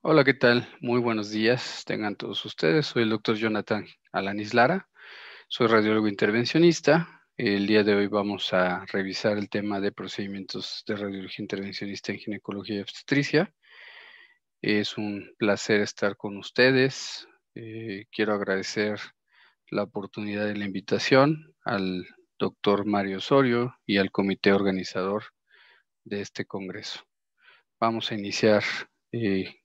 Hola, ¿qué tal? Muy buenos días. Tengan todos ustedes. Soy el doctor Jonathan Alanis Lara. Soy radiólogo intervencionista. El día de hoy vamos a revisar el tema de procedimientos de radiología intervencionista en ginecología y obstetricia. Es un placer estar con ustedes. Quiero agradecer la oportunidad de la invitación al doctor Mario Osorio y al comité organizador de este congreso. Vamos a iniciar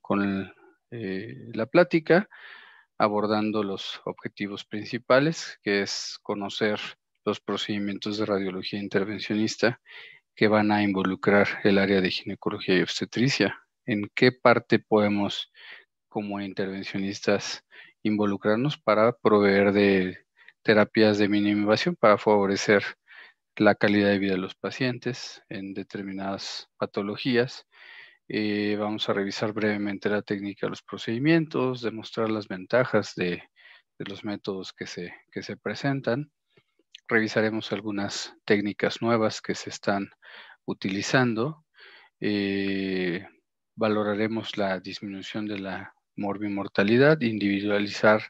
con la plática abordando los objetivos principales, que es conocer los procedimientos de radiología intervencionista que van a involucrar el área de ginecología y obstetricia. ¿En qué parte podemos, como intervencionistas, involucrarnos para proveer de terapias de mínima invasión para favorecer la calidad de vida de los pacientes en determinadas patologías? Vamos a revisar brevemente la técnica de los procedimientos, demostrar las ventajas de los métodos que se presentan. Revisaremos algunas técnicas nuevas que se están utilizando. Eh, Valoraremos la disminución de la morbimortalidad, individualizar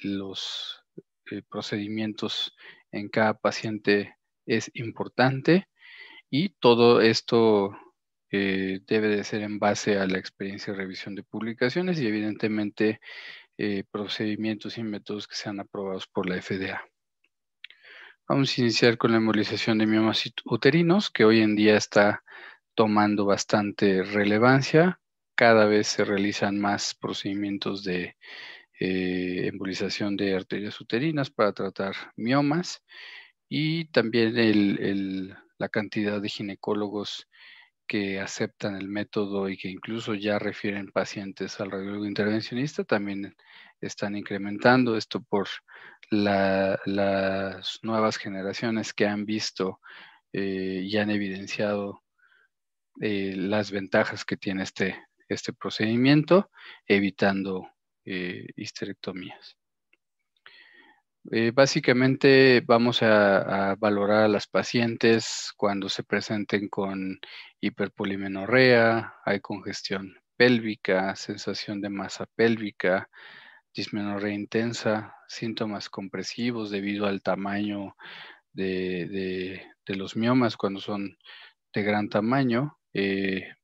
los procedimientos en cada paciente es importante, y todo esto debe de ser en base a la experiencia y revisión de publicaciones y evidentemente procedimientos y métodos que sean aprobados por la FDA. Vamos a iniciar con la embolización de miomas uterinos, que hoy en día está tomando bastante relevancia. Cada vez se realizan más procedimientos de embolización de arterias uterinas para tratar miomas, y también la cantidad de ginecólogos que aceptan el método y que incluso ya refieren pacientes al radiólogo intervencionista también están incrementando esto por las nuevas generaciones que han visto y han evidenciado las ventajas que tiene este procedimiento, evitando histerectomías. Básicamente vamos a valorar a las pacientes cuando se presenten con hiperpolimenorrea, hay congestión pélvica, sensación de masa pélvica, dismenorrea intensa, síntomas compresivos debido al tamaño de los miomas cuando son de gran tamaño.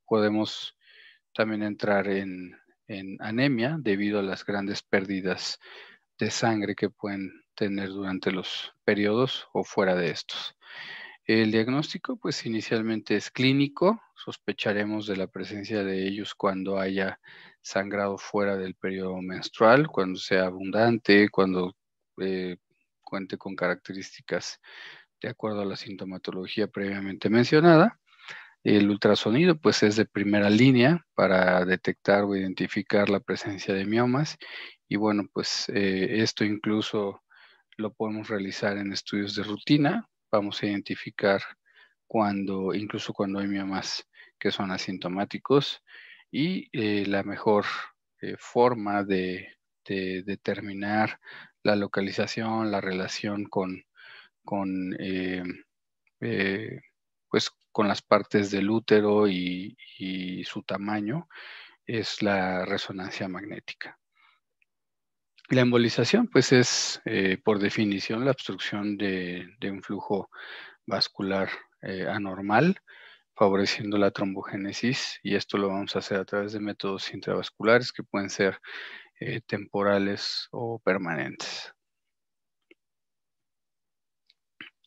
Podemos también entrar en anemia debido a las grandes pérdidas de sangre que pueden tener durante los periodos o fuera de estos. El diagnóstico, pues inicialmente es clínico. Sospecharemos de la presencia de ellos cuando haya sangrado fuera del periodo menstrual, cuando sea abundante, cuando eh, cuente con características de acuerdo a la sintomatología previamente mencionada. El ultrasonido, pues, es de primera línea para detectar o identificar la presencia de miomas. Y bueno, pues esto incluso lo podemos realizar en estudios de rutina. Vamos a identificar incluso cuando hay miomas que son asintomáticos. Y la mejor forma de determinar la localización, la relación con eh, pues con las partes del útero y su tamaño, es la resonancia magnética. La embolización, pues es por definición la obstrucción de un flujo vascular anormal, favoreciendo la trombogénesis, y esto lo vamos a hacer a través de métodos intravasculares que pueden ser temporales o permanentes.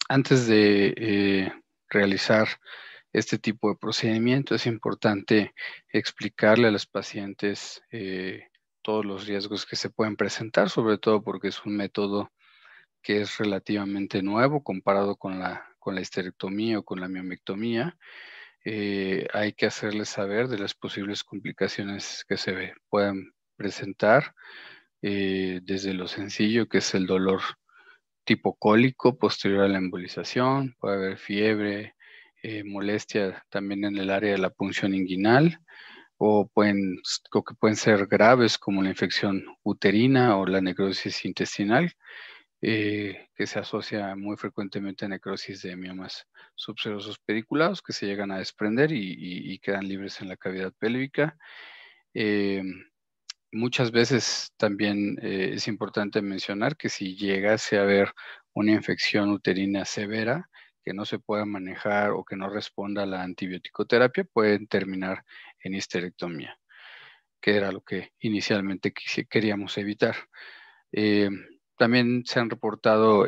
Antes de realizar este tipo de procedimiento, es importante explicarle a los pacientes todos los riesgos que se pueden presentar, sobre todo porque es un método que es relativamente nuevo comparado con la histerectomía o con la miomectomía. Hay que hacerles saber de las posibles complicaciones que se puedan presentar, desde lo sencillo que es el dolor tipo cólico posterior a la embolización, puede haber fiebre, molestia también en el área de la punción inguinal, o que pueden ser graves como la infección uterina o la necrosis intestinal, que se asocia muy frecuentemente a necrosis de miomas subserosos pediculados que se llegan a desprender y quedan libres en la cavidad pélvica. Muchas veces también es importante mencionar que si llegase a haber una infección uterina severa que no se pueda manejar o que no responda a la antibiótico-terapia, pueden terminar en histerectomía, que era lo que inicialmente queríamos evitar. También se han reportado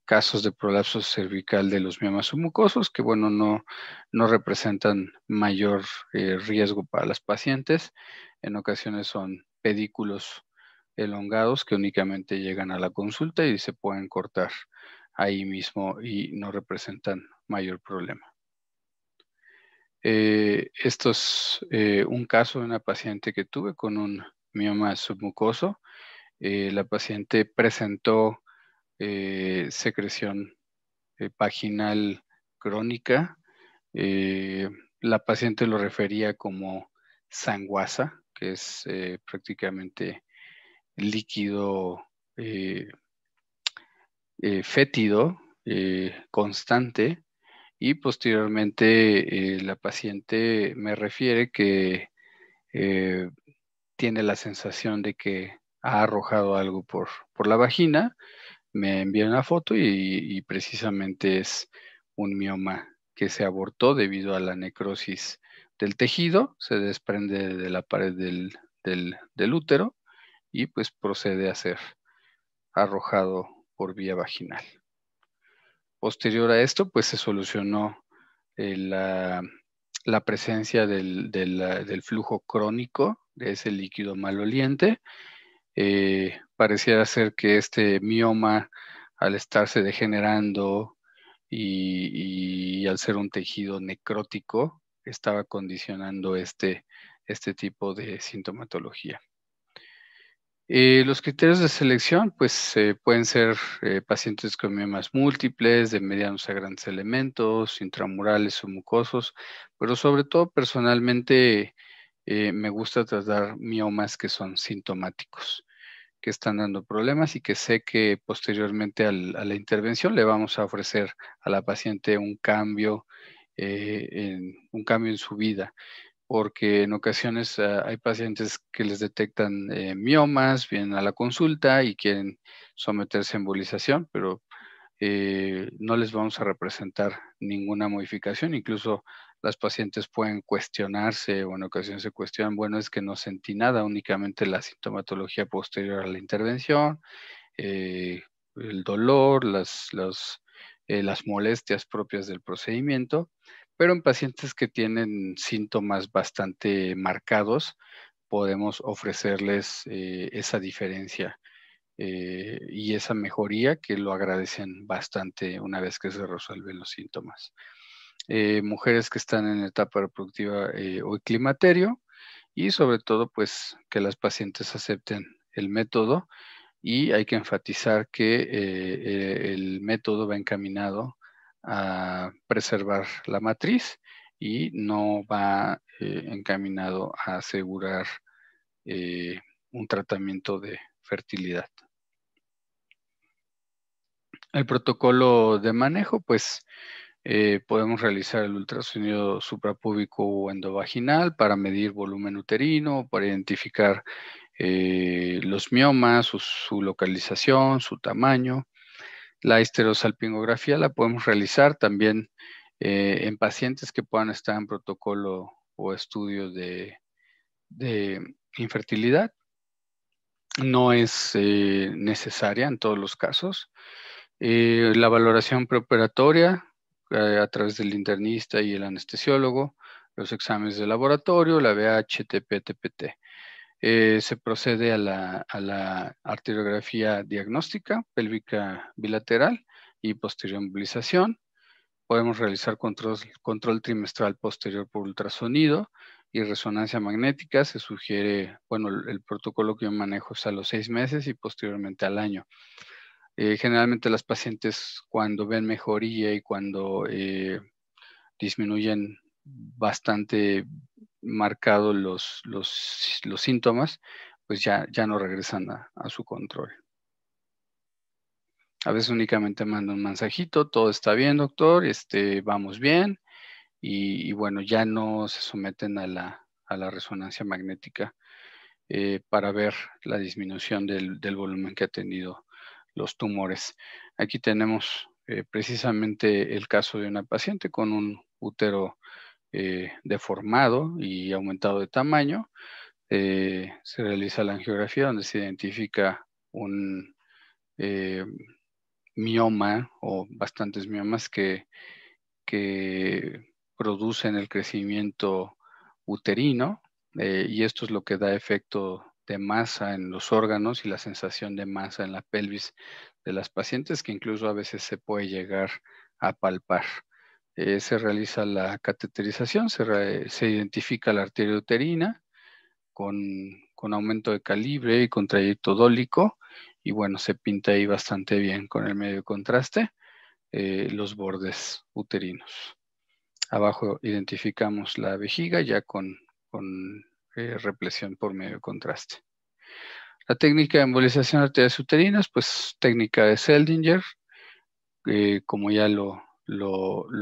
casos de prolapso cervical de los miomas submucosos que, bueno, no representan mayor riesgo para las pacientes. En ocasiones son pedículos elongados que únicamente llegan a la consulta y se pueden cortar ahí mismo y no representan mayor problema. Esto es un caso de una paciente que tuve con un mioma submucoso. La paciente presentó secreción vaginal crónica. La paciente lo refería como sanguasa, que es prácticamente líquido fétido, constante, y posteriormente la paciente me refiere que tiene la sensación de que ha arrojado algo por la vagina. Me envía una foto y precisamente es un mioma que se abortó debido a la necrosis del tejido, se desprende de la pared del útero y pues procede a ser arrojado por vía vaginal. Posterior a esto, pues se solucionó la presencia del flujo crónico de ese líquido maloliente. Pareciera ser que este mioma, al estarse degenerando y al ser un tejido necrótico, estaba condicionando este tipo de sintomatología. Los criterios de selección, pues pueden ser pacientes con miomas múltiples, de medianos a grandes elementos, intramurales o mucosos, pero sobre todo personalmente me gusta tratar miomas que son sintomáticos, que están dando problemas y que sé que posteriormente a la intervención le vamos a ofrecer a la paciente un cambio en su vida, porque en ocasiones hay pacientes que les detectan miomas, vienen a la consulta y quieren someterse a embolización, pero no les vamos a representar ninguna modificación. Incluso las pacientes pueden cuestionarse o en ocasiones se cuestionan, bueno, es que no sentí nada, únicamente la sintomatología posterior a la intervención, el dolor, las molestias propias del procedimiento, pero en pacientes que tienen síntomas bastante marcados, podemos ofrecerles esa diferencia y esa mejoría que lo agradecen bastante una vez que se resuelven los síntomas. Mujeres que están en etapa reproductiva o climaterio y sobre todo pues que las pacientes acepten el método y hay que enfatizar que el método va encaminado a preservar la matriz y no va encaminado a asegurar un tratamiento de fertilidad. El protocolo de manejo, pues podemos realizar el ultrasonido suprapúbico o endovaginal para medir volumen uterino, para identificar los miomas, su localización, su tamaño. La histerosalpingografía la podemos realizar también en pacientes que puedan estar en protocolo o estudio de infertilidad. No es necesaria en todos los casos. La valoración preoperatoria a través del internista y el anestesiólogo, los exámenes de laboratorio, la VH, TP, TPT. Se procede a la arteriografía diagnóstica pélvica bilateral y posterior embolización. Podemos realizar control trimestral posterior por ultrasonido y resonancia magnética. Se sugiere, bueno, el protocolo que yo manejo es a los 6 meses y posteriormente al año. Generalmente las pacientes cuando ven mejoría y cuando disminuyen bastante marcados los síntomas, pues ya no regresan a su control. A veces únicamente manda un mensajito, todo está bien, doctor, vamos bien, y bueno, ya no se someten a a la resonancia magnética para ver la disminución del volumen que ha tenido los tumores. Aquí tenemos precisamente el caso de una paciente con un útero deformado y aumentado de tamaño. Se realiza la angiografía donde se identifica un mioma o bastantes miomas que producen el crecimiento uterino y esto es lo que da efecto de masa en los órganos y la sensación de masa en la pelvis de las pacientes que incluso a veces se puede llegar a palpar. Se realiza la cateterización, se identifica la arteria uterina con aumento de calibre y con trayecto dólico y bueno, se pinta ahí bastante bien con el medio de contraste los bordes uterinos. Abajo identificamos la vejiga ya con represión por medio de contraste. La técnica de embolización de arterias uterinas, pues técnica de Seldinger, como ya lo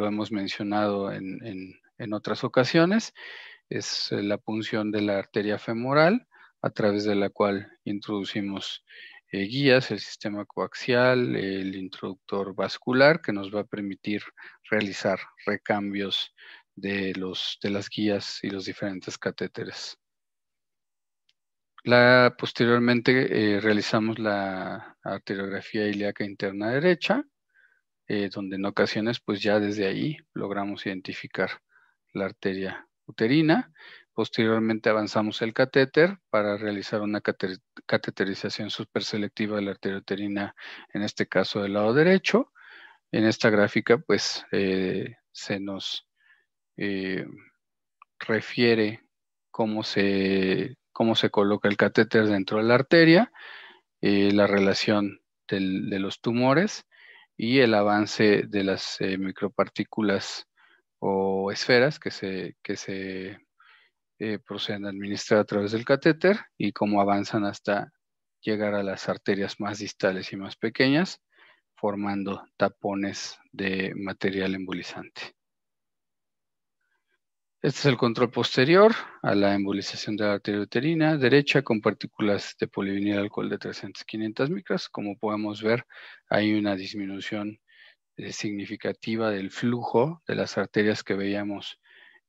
hemos mencionado en otras ocasiones, es la punción de la arteria femoral a través de la cual introducimos guías, el sistema coaxial, el introductor vascular que nos va a permitir realizar recambios de las guías y los diferentes catéteres. Posteriormente realizamos la arteriografía ilíaca interna derecha, donde en ocasiones pues ya desde ahí logramos identificar la arteria uterina. Posteriormente avanzamos el catéter para realizar una cateterización superselectiva de la arteria uterina, en este caso del lado derecho. En esta gráfica pues se nos refiere cómo se coloca el catéter dentro de la arteria, la relación de los tumores y el avance de las micropartículas o esferas que se proceden a administrar a través del catéter y cómo avanzan hasta llegar a las arterias más distales y más pequeñas, formando tapones de material embolizante. Este es el control posterior a la embolización de la arteria uterina derecha con partículas de polivinil alcohol de 300-500 micras. Como podemos ver, hay una disminución significativa del flujo de las arterias que veíamos,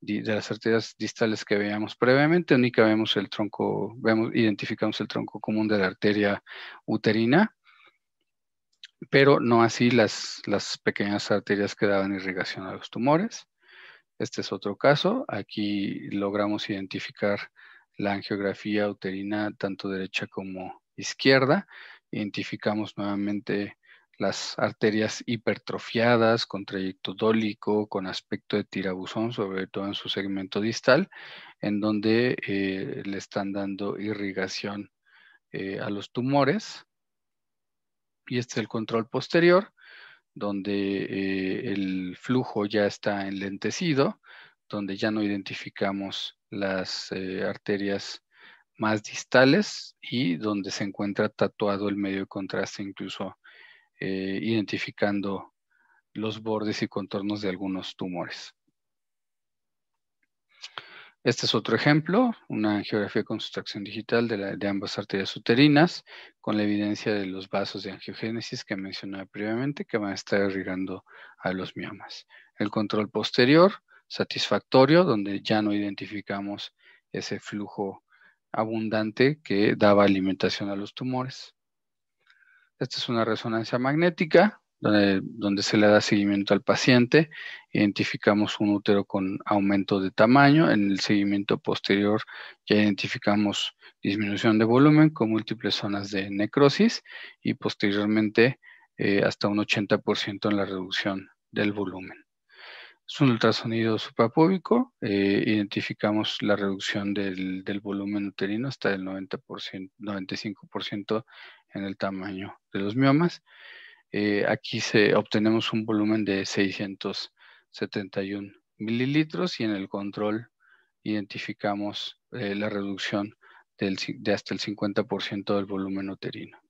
de las arterias distales que veíamos previamente. Únicamente vemos el tronco, identificamos el tronco común de la arteria uterina, pero no así las pequeñas arterias que daban irrigación a los tumores. Este es otro caso. Aquí logramos identificar la angiografía uterina tanto derecha como izquierda. Identificamos nuevamente las arterias hipertrofiadas con trayecto dólico, con aspecto de tirabuzón, sobre todo en su segmento distal, en donde le están dando irrigación a los tumores. Y este es el control posterior, donde el flujo ya está enlentecido, donde ya no identificamos las arterias más distales y donde se encuentra tatuado el medio de contraste, incluso identificando los bordes y contornos de algunos tumores. Este es otro ejemplo, una angiografía con sustracción digital de ambas arterias uterinas, con la evidencia de los vasos de angiogénesis que mencionaba previamente, que van a estar irrigando a los miomas. El control posterior, satisfactorio, donde ya no identificamos ese flujo abundante que daba alimentación a los tumores. Esta es una resonancia magnética, donde se le da seguimiento al paciente. Identificamos un útero con aumento de tamaño. En el seguimiento posterior ya identificamos disminución de volumen con múltiples zonas de necrosis y posteriormente hasta un 80% en la reducción del volumen. Es un ultrasonido suprapúbico. Identificamos la reducción del volumen uterino hasta el 90%, 95% en el tamaño de los miomas. Aquí obtenemos un volumen de 671 mililitros y en el control identificamos la reducción de hasta el 50% del volumen uterino.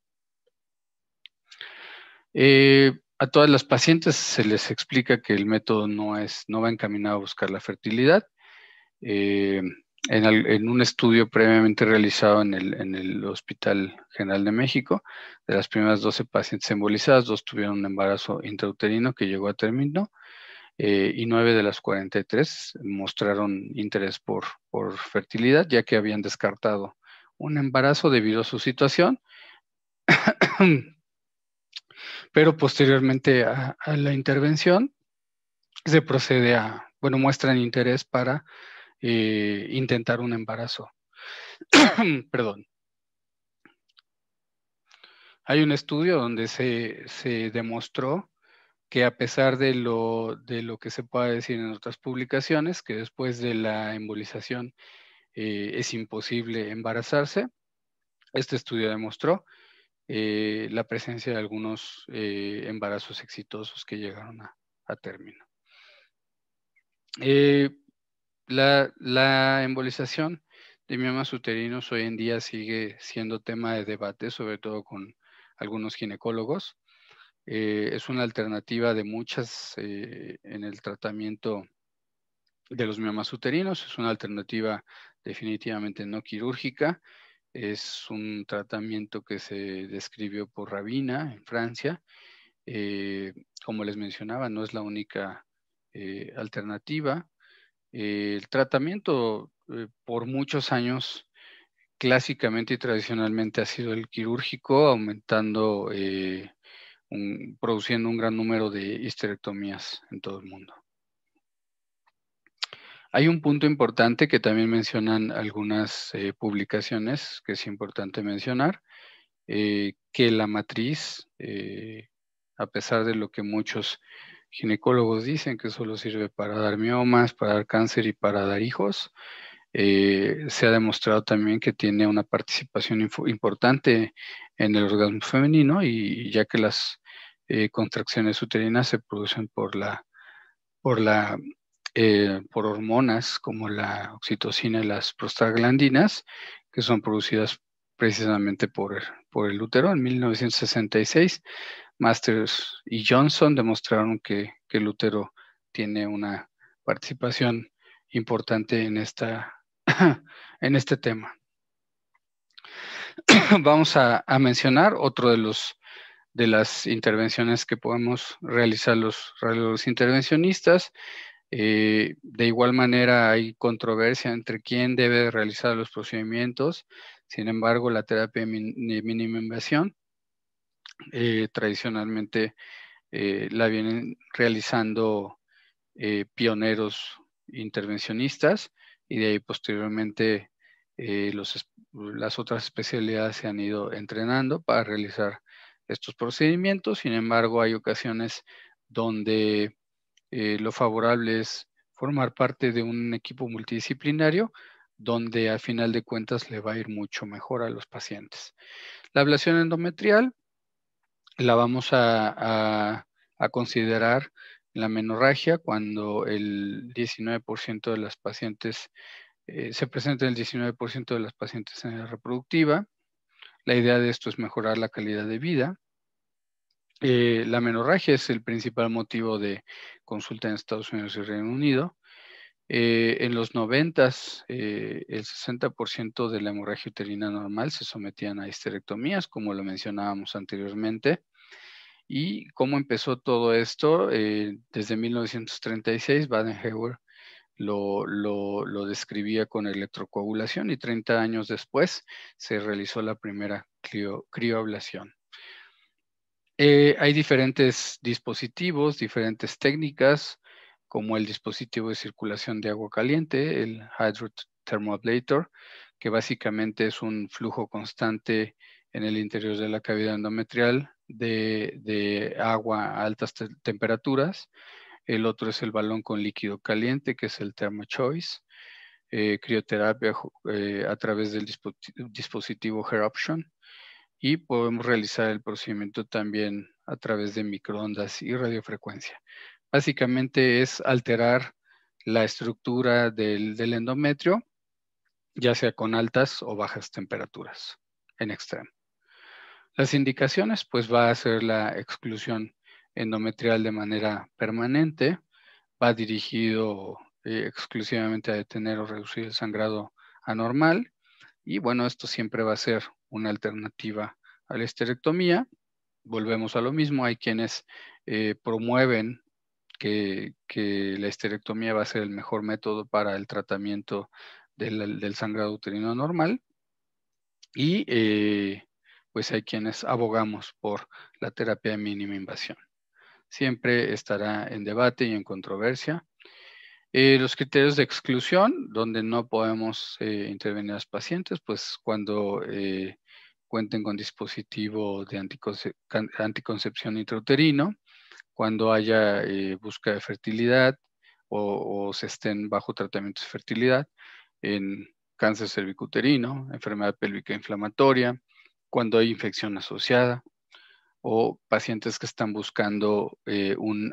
A todas las pacientes se les explica que el método no va encaminado a buscar la fertilidad. en un estudio previamente realizado en el Hospital General de México, de las primeras 12 pacientes embolizadas, 2 tuvieron un embarazo intrauterino que llegó a término, y 9 de las 43 mostraron interés por fertilidad, ya que habían descartado un embarazo debido a su situación, pero posteriormente a la intervención se procede bueno, muestran interés para intentar un embarazo. Perdón. Hay un estudio donde se demostró que a pesar de lo que se pueda decir en otras publicaciones, que después de la embolización es imposible embarazarse, este estudio demostró la presencia de algunos embarazos exitosos que llegaron a término. La embolización de miomas uterinos hoy en día sigue siendo tema de debate, sobre todo con algunos ginecólogos. Es una alternativa de muchas en el tratamiento de los miomas uterinos. Es una alternativa definitivamente no quirúrgica. Es un tratamiento que se describió por Rabina en Francia. Como les mencionaba, no es la única alternativa. El tratamiento por muchos años clásicamente y tradicionalmente ha sido el quirúrgico, aumentando, produciendo un gran número de histerectomías en todo el mundo. Hay un punto importante que también mencionan algunas publicaciones, que es importante mencionar, que la matriz, a pesar de lo que muchos ginecólogos dicen que solo sirve para dar miomas, para dar cáncer y para dar hijos, se ha demostrado también que tiene una participación importante en el orgasmo femenino, y ya que las contracciones uterinas se producen por hormonas como la oxitocina y las prostaglandinas, que son producidas precisamente por el útero. En 1966, Masters y Johnson demostraron que el útero tiene una participación importante en en este tema. Vamos a mencionar otro de las intervenciones que podemos realizar los intervencionistas. De igual manera hay controversia entre quién debe realizar los procedimientos. Sin embargo, la terapia de mínima invasión tradicionalmente la vienen realizando pioneros intervencionistas, y de ahí posteriormente las otras especialidades se han ido entrenando para realizar estos procedimientos. Sin embargo, hay ocasiones donde lo favorable es formar parte de un equipo multidisciplinario, donde al final de cuentas le va a ir mucho mejor a los pacientes. La ablación endometrial la vamos a considerar la menorragia cuando el 19% de las pacientes, se presenta el 19% de las pacientes en edad reproductiva. La idea de esto es mejorar la calidad de vida. La menorragia es el principal motivo de consulta en Estados Unidos y Reino Unido. En los 90s, el 60% de la hemorragia uterina normal se sometían a histerectomías, como lo mencionábamos anteriormente. ¿Y cómo empezó todo esto? Desde 1936, Badenhauer lo describía con electrocoagulación, y 30 años después se realizó la primera crioablación. Hay diferentes dispositivos, diferentes técnicas, como el dispositivo de circulación de agua caliente, el Hydrothermoablator, que básicamente es un flujo constante en el interior de la cavidad endometrial de agua a altas temperaturas. El otro es el balón con líquido caliente, que es el ThermoChoice. Crioterapia a través del dispositivo Hair Option. Y podemos realizar el procedimiento también a través de microondas y radiofrecuencia. Básicamente es alterar la estructura del endometrio, ya sea con altas o bajas temperaturas en extremo. Las indicaciones, pues va a ser la exclusión endometrial de manera permanente, va dirigido exclusivamente a detener o reducir el sangrado anormal. Y bueno, esto siempre va a ser una alternativa a la histerectomía. Volvemos a lo mismo, hay quienes promueven que la histerectomía va a ser el mejor método para el tratamiento del sangrado uterino normal. Y pues hay quienes abogamos por la terapia de mínima invasión. Siempre estará en debate y en controversia. Los criterios de exclusión, donde no podemos intervenir a los pacientes, pues cuando cuenten con dispositivo de anticoncepción intrauterino, cuando haya búsqueda de fertilidad o se estén bajo tratamientos de fertilidad en cáncer cervicuterino, enfermedad pélvica inflamatoria, cuando hay infección asociada o pacientes que están buscando un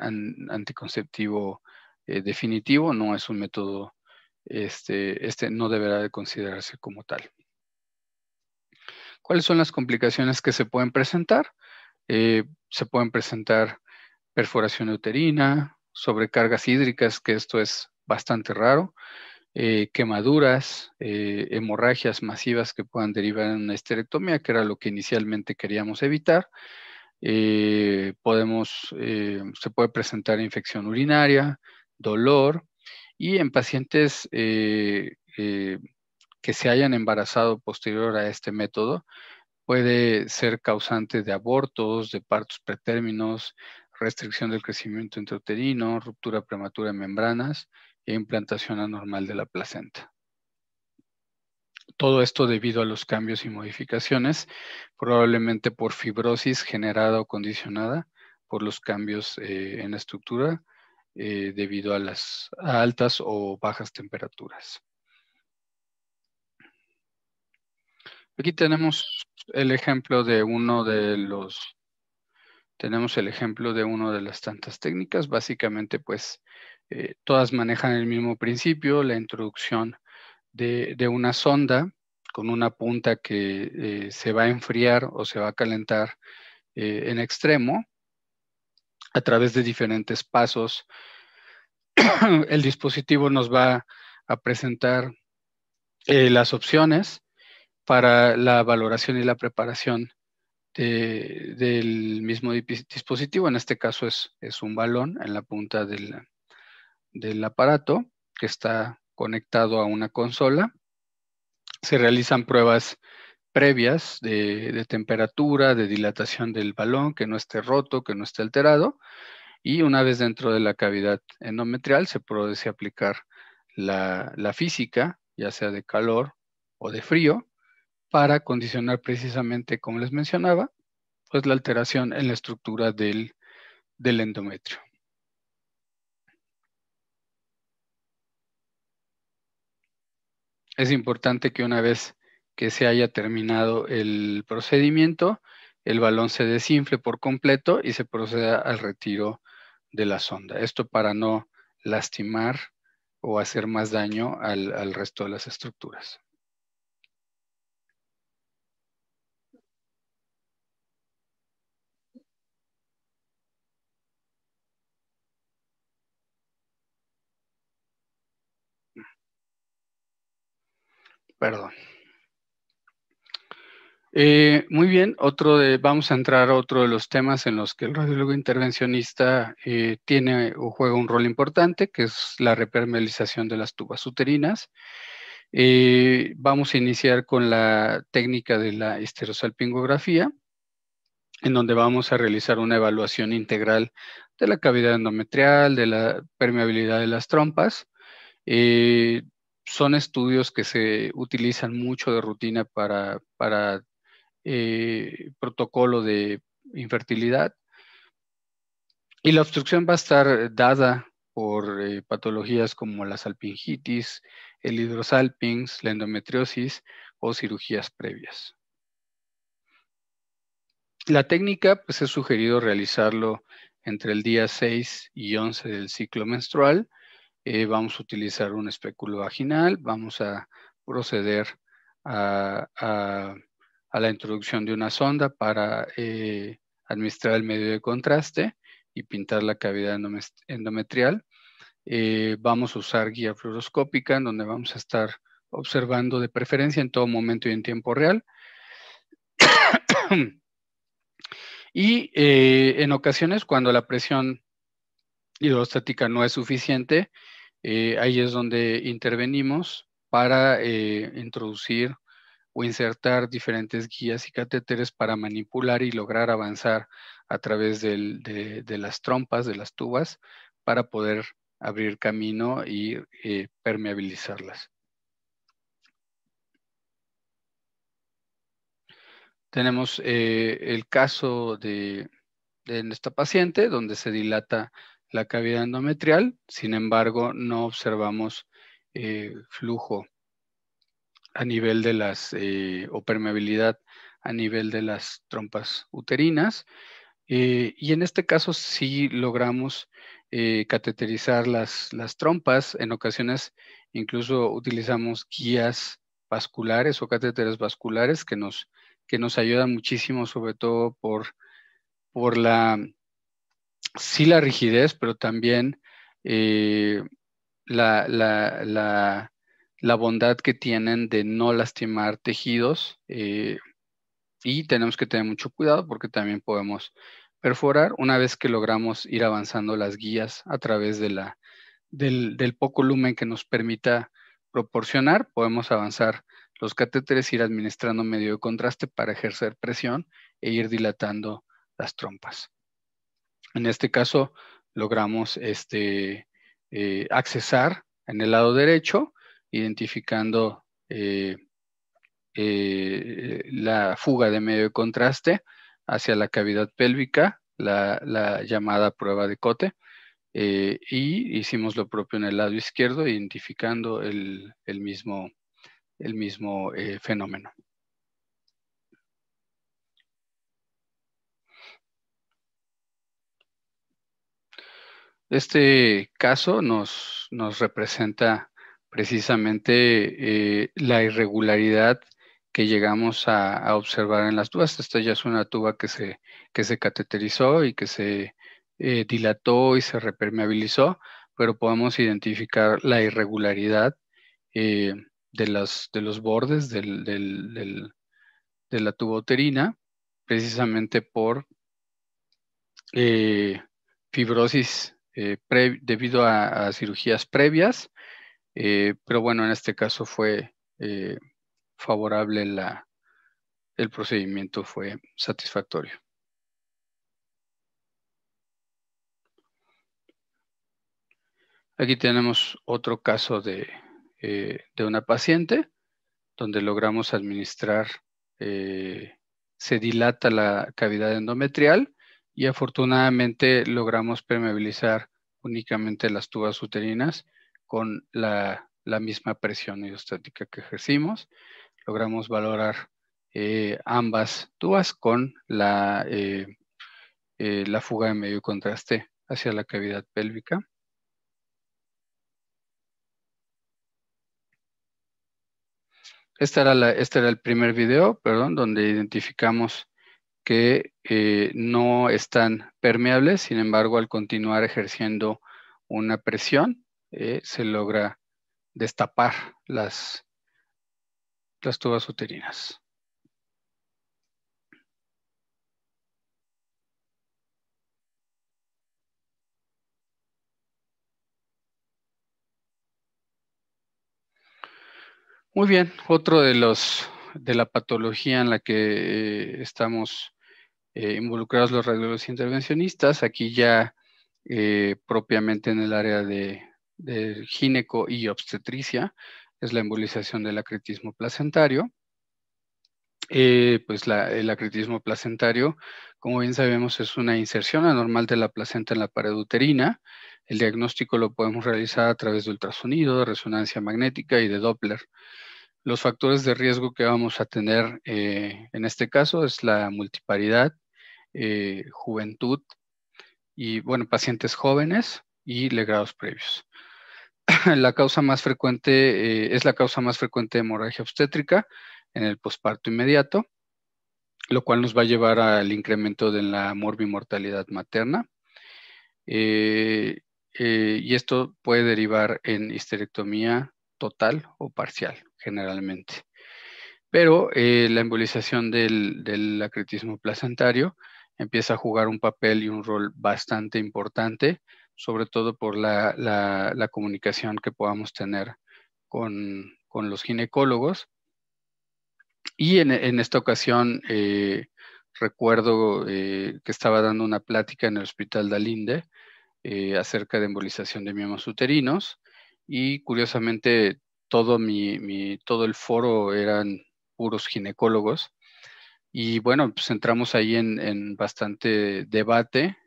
anticonceptivo definitivo, no es un método, este no deberá de considerarse como tal. ¿Cuáles son las complicaciones que se pueden presentar? Se pueden presentar perforación uterina, sobrecargas hídricas, que esto es bastante raro, quemaduras, hemorragias masivas que puedan derivar en una histerectomía, que era lo que inicialmente queríamos evitar. Se puede presentar infección urinaria, dolor, y en pacientes que se hayan embarazado posterior a este método, puede ser causante de abortos, de partos pretérminos, restricción del crecimiento intrauterino, ruptura prematura de membranas e implantación anormal de la placenta. Todo esto debido a los cambios y modificaciones, probablemente por fibrosis generada o condicionada por los cambios en la estructura debido a las altas o bajas temperaturas. Aquí tenemos el ejemplo de las tantas técnicas. Básicamente, pues, todas manejan el mismo principio, la introducción de una sonda con una punta que se va a enfriar o se va a calentar en extremo a través de diferentes pasos. El dispositivo nos va a presentar las opciones para la valoración y la preparación del mismo dispositivo. En este caso es un balón en la punta del aparato que está conectado a una consola. Se realizan pruebas previas de temperatura, de dilatación del balón, que no esté roto, que no esté alterado. Y una vez dentro de la cavidad endometrial se puede aplicar la física, ya sea de calor o de frío, para condicionar precisamente, como les mencionaba, pues la alteración en la estructura del endometrio. Es importante que una vez que se haya terminado el procedimiento, el balón se desinfle por completo y se proceda al retiro de la sonda. Esto para no lastimar o hacer más daño al resto de las estructuras. Perdón. Muy bien, vamos a entrar a otro de los temas en los que el radiólogo intervencionista tiene o juega un rol importante, que es la repermeabilización de las tubas uterinas. Vamos a iniciar con la técnica de la histerosalpingografía, en donde vamos a realizar una evaluación integral de la cavidad endometrial, de la permeabilidad de las trompas. Son estudios que se utilizan mucho de rutina para protocolo de infertilidad. Y la obstrucción va a estar dada por patologías como la salpingitis, el hidrosalpinx, la endometriosis o cirugías previas. La técnica, pues es sugerido realizarlo entre el día 6 y 11 del ciclo menstrual. Vamos a utilizar un espéculo vaginal, vamos a proceder a la introducción de una sonda para administrar el medio de contraste y pintar la cavidad endometrial. Vamos a usar guía fluoroscópica, en donde vamos a estar observando de preferencia en todo momento y en tiempo real. Y en ocasiones, cuando la presión hidrostática no es suficiente, ahí es donde intervenimos para introducir o insertar diferentes guías y catéteres para manipular y lograr avanzar a través de las trompas, de las tubas, para poder abrir camino y permeabilizarlas. Tenemos el caso de esta paciente donde se dilata la cavidad endometrial, sin embargo no observamos flujo a nivel de las, o permeabilidad a nivel de las trompas uterinas. Y en este caso sí logramos cateterizar las trompas. En ocasiones incluso utilizamos guías vasculares o catéteres vasculares que nos ayudan muchísimo, sobre todo por la rigidez, pero también eh, la, la- la- la bondad que tienen de no lastimar tejidos. Y tenemos que tener mucho cuidado porque también podemos perforar una vez que logramos ir avanzando las guías a través del poco lumen que nos permita proporcionar. Podemos avanzar los catéteres, ir administrando medio de contraste para ejercer presión e ir dilatando las trompas. En este caso, logramos accesar en el lado derecho, identificando la fuga de medio de contraste hacia la cavidad pélvica, la llamada prueba de Cote, y hicimos lo propio en el lado izquierdo, identificando el mismo fenómeno. Este caso nos representa precisamente la irregularidad que llegamos a observar en las tubas. Esta ya es una tuba que se cateterizó y que se dilató y se repermeabilizó, pero podemos identificar la irregularidad eh, de los bordes de la tuba uterina, precisamente por fibrosis debido a cirugías previas, pero bueno, en este caso fue favorable, el procedimiento fue satisfactorio. Aquí tenemos otro caso de una paciente donde logramos administrar, se dilata la cavidad endometrial y afortunadamente logramos permeabilizar únicamente las tubas uterinas con la misma presión hidrostática que ejercimos. Logramos valorar ambas tubas con la fuga de medio contraste hacia la cavidad pélvica. Este era el primer video, perdón, donde identificamos que no están permeables, sin embargo, al continuar ejerciendo una presión, se logra destapar las tubas uterinas. Muy bien, otro de la patología en la que estamos involucrados los radiólogos intervencionistas, aquí ya propiamente en el área de gineco y obstetricia, es la embolización del acretismo placentario. Pues el acretismo placentario, como bien sabemos, es una inserción anormal de la placenta en la pared uterina. El diagnóstico lo podemos realizar a través de ultrasonido, de resonancia magnética y de Doppler. Los factores de riesgo que vamos a tener en este caso es la multiparidad, juventud y, bueno, pacientes jóvenes y legrados previos. La causa más frecuente es la causa más frecuente de hemorragia obstétrica en el posparto inmediato, lo cual nos va a llevar al incremento de la morbimortalidad materna. y esto puede derivar en histerectomía total o parcial, generalmente. Pero la embolización del acretismo placentario empieza a jugar un papel y un rol bastante importante, sobre todo por la comunicación que podamos tener con los ginecólogos. Y en esta ocasión recuerdo que estaba dando una plática en el Hospital Dalinde acerca de embolización de miomas uterinos, y curiosamente todo el foro eran puros ginecólogos. Y bueno, pues entramos ahí en bastante debate,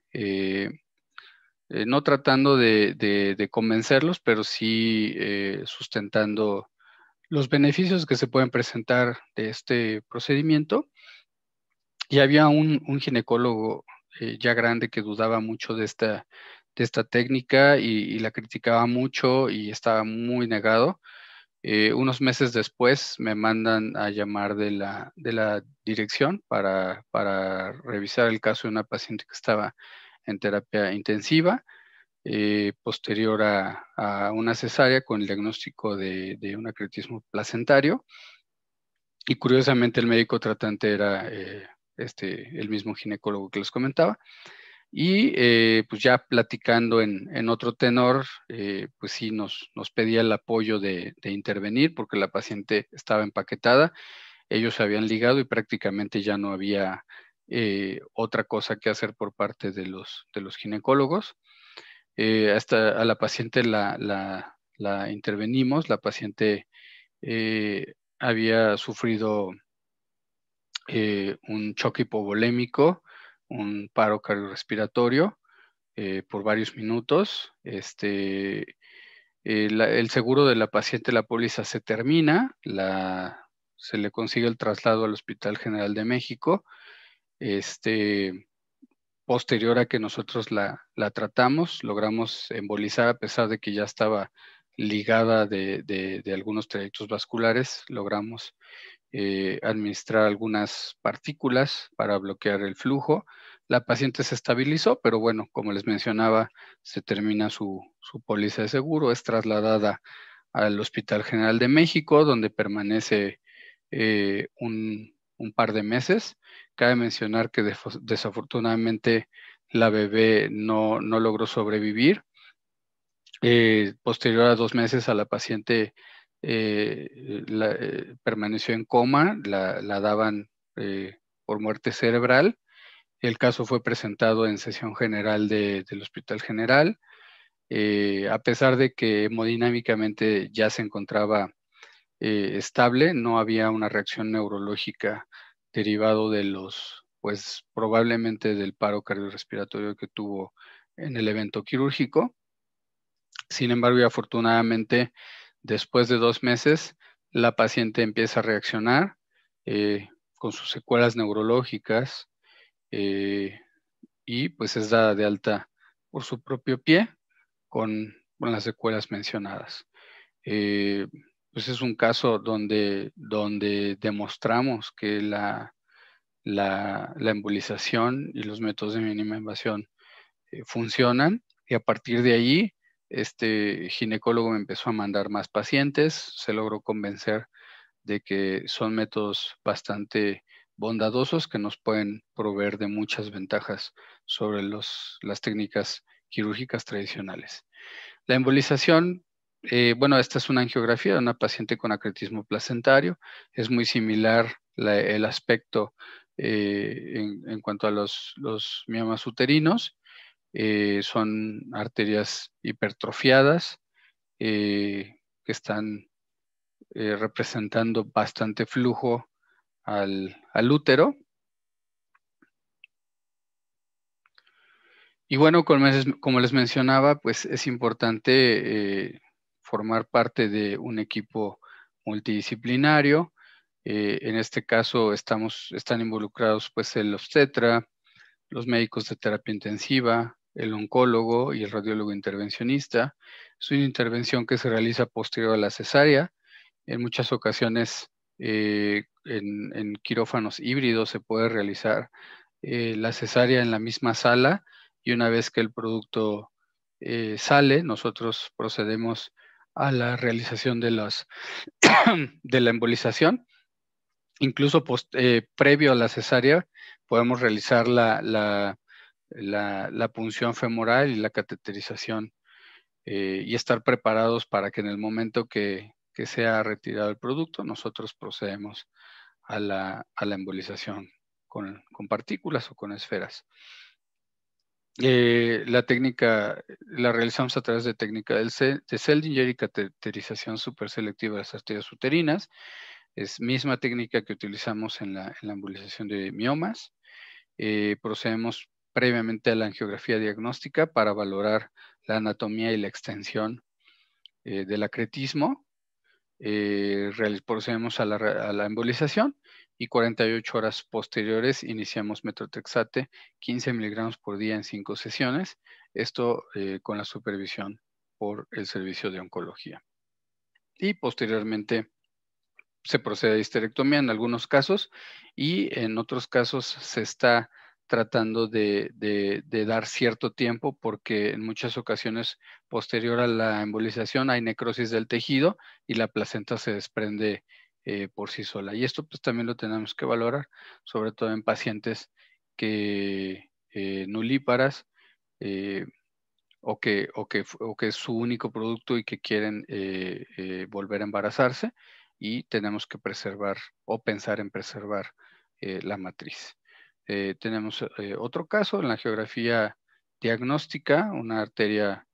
no tratando de convencerlos, pero sí sustentando los beneficios que se pueden presentar de este procedimiento. Y había un ginecólogo ya grande que dudaba mucho de esta técnica y la criticaba mucho y estaba muy negado. Unos meses después me mandan a llamar de la dirección para revisar el caso de una paciente que estaba en terapia intensiva, posterior a una cesárea con el diagnóstico de un acretismo placentario. Y curiosamente el médico tratante era el mismo ginecólogo que les comentaba. Y pues ya platicando en otro tenor, pues sí nos pedía el apoyo de intervenir porque la paciente estaba empaquetada, ellos se habían ligado y prácticamente ya no había otra cosa que hacer por parte de los ginecólogos. Hasta a la paciente la intervenimos, la paciente había sufrido un choque hipovolémico, un paro cardiorrespiratorio por varios minutos. El seguro de la paciente, la póliza se termina, se le consigue el traslado al Hospital General de México. Posterior a que nosotros la tratamos, logramos embolizar a pesar de que ya estaba ligada de algunos trayectos vasculares, logramos administrar algunas partículas para bloquear el flujo. La paciente se estabilizó, pero bueno, como les mencionaba, se termina su póliza de seguro, es trasladada al Hospital General de México, donde permanece un par de meses. Cabe mencionar que desafortunadamente la bebé no logró sobrevivir. Posterior a 2 meses a la paciente permaneció en coma, la daban por muerte cerebral. El caso fue presentado en sesión general del Hospital General. A pesar de que hemodinámicamente ya se encontraba estable, no había una reacción neurológica derivado pues probablemente del paro cardiorrespiratorio que tuvo en el evento quirúrgico. Sin embargo, y afortunadamente, después de 2 meses, la paciente empieza a reaccionar con sus secuelas neurológicas eh, y pues es dada de alta por su propio pie con las secuelas mencionadas. Eh, pues es un caso donde demostramos que la embolización y los métodos de mínima invasión funcionan, y a partir de ahí este ginecólogo me empezó a mandar más pacientes, se logró convencer de que son métodos bastante bondadosos que nos pueden proveer de muchas ventajas sobre las técnicas quirúrgicas tradicionales. La embolización, bueno, esta es una angiografía de una paciente con acretismo placentario, es muy similar el aspecto en cuanto a los miomas uterinos. Son arterias hipertrofiadas que están representando bastante flujo al útero. Y bueno, como les mencionaba, pues es importante formar parte de un equipo multidisciplinario. En este caso están involucrados pues el obstetra, los médicos de terapia intensiva, el oncólogo y el radiólogo intervencionista. Es una intervención que se realiza posterior a la cesárea. En muchas ocasiones en quirófanos híbridos se puede realizar la cesárea en la misma sala, y una vez que el producto sale, nosotros procedemos a la realización de de la embolización. Incluso previo a la cesárea podemos realizar la punción femoral y la cateterización y estar preparados para que en el momento que sea retirado el producto, nosotros procedemos a la embolización con partículas o con esferas. La técnica la realizamos a través de técnica de Seldinger y cateterización superselectiva de las arterias uterinas. Es misma técnica que utilizamos en la embolización de miomas. Procedemos previamente a la angiografía diagnóstica para valorar la anatomía y la extensión del acretismo. Procedemos a la embolización y 48 horas posteriores iniciamos metotrexate 15 miligramos por día en 5 sesiones. Esto con la supervisión por el servicio de oncología. Y posteriormente se procede a histerectomía en algunos casos y en otros casos se está tratando de dar cierto tiempo porque en muchas ocasiones posterior a la embolización hay necrosis del tejido y la placenta se desprende por sí sola. Y esto pues también lo tenemos que valorar, sobre todo en pacientes que nulíparas o que es su único producto y que quieren volver a embarazarse y tenemos que preservar o pensar en preservar la matriz. Tenemos otro caso en la geografía diagnóstica, una arteria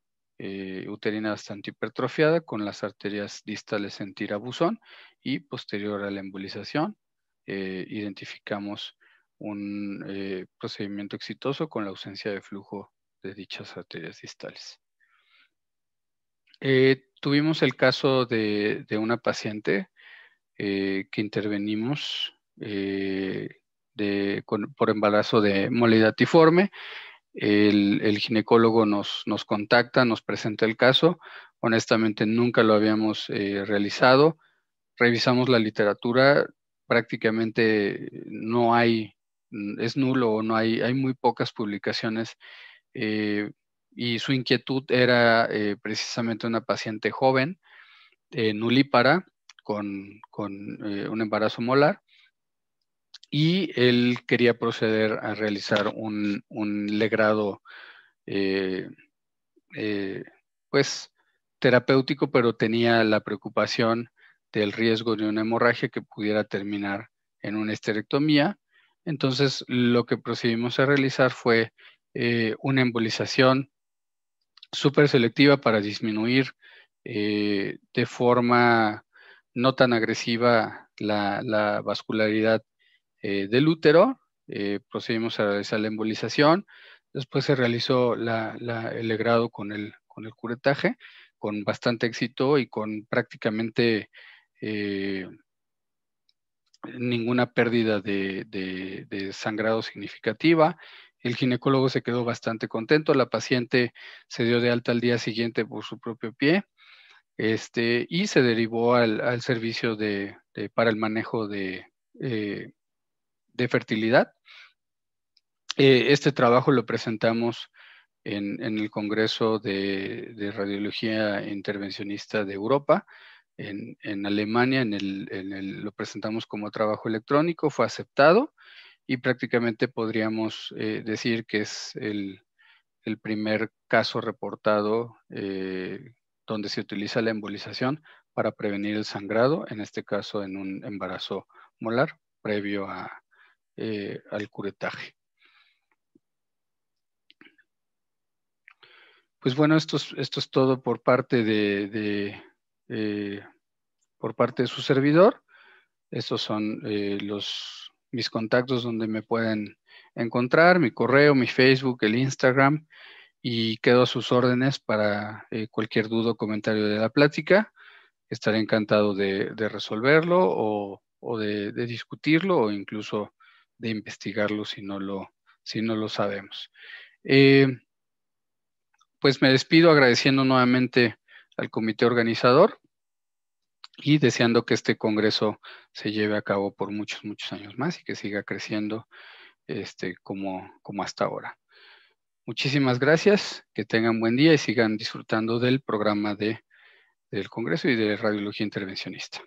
uterina bastante hipertrofiada con las arterias distales en tirabuzón y posterior a la embolización identificamos un procedimiento exitoso con la ausencia de flujo de dichas arterias distales. Tuvimos el caso de una paciente que intervenimos por embarazo de molidatiforme. El ginecólogo nos contacta, nos presenta el caso. Honestamente nunca lo habíamos realizado. Revisamos la literatura, prácticamente no hay, es nulo o no hay muy pocas publicaciones y su inquietud era precisamente una paciente joven, nulípara, con un embarazo molar, y él quería proceder a realizar un legrado, pues, terapéutico, pero tenía la preocupación del riesgo de una hemorragia que pudiera terminar en una histerectomía. Entonces, lo que procedimos a realizar fue una embolización súper selectiva para disminuir de forma no tan agresiva la vascularidad del útero. Procedimos a realizar la embolización. Después se realizó el legrado con el curetaje, con bastante éxito y con prácticamente ninguna pérdida de sangrado significativa. El ginecólogo se quedó bastante contento. La paciente se dio de alta al día siguiente por su propio pie y se derivó al servicio para el manejo de fertilidad. Este trabajo lo presentamos en el Congreso de Radiología Intervencionista de Europa, en Alemania, lo presentamos como trabajo electrónico, fue aceptado y prácticamente podríamos decir que es el primer caso reportado donde se utiliza la embolización para prevenir el sangrado, en este caso en un embarazo molar previo al curetaje. Pues bueno, esto es todo por parte por parte de su servidor. Estos son mis contactos donde me pueden encontrar, mi correo, mi Facebook, el Instagram, y quedo a sus órdenes para cualquier duda o comentario de la plática. Estaré encantado de resolverlo o de discutirlo o incluso de investigarlo si no lo sabemos. Pues me despido agradeciendo nuevamente al comité organizador y deseando que este congreso se lleve a cabo por muchos, muchos años más y que siga creciendo como hasta ahora. Muchísimas gracias, que tengan buen día y sigan disfrutando del programa del Congreso y de Radiología Intervencionista.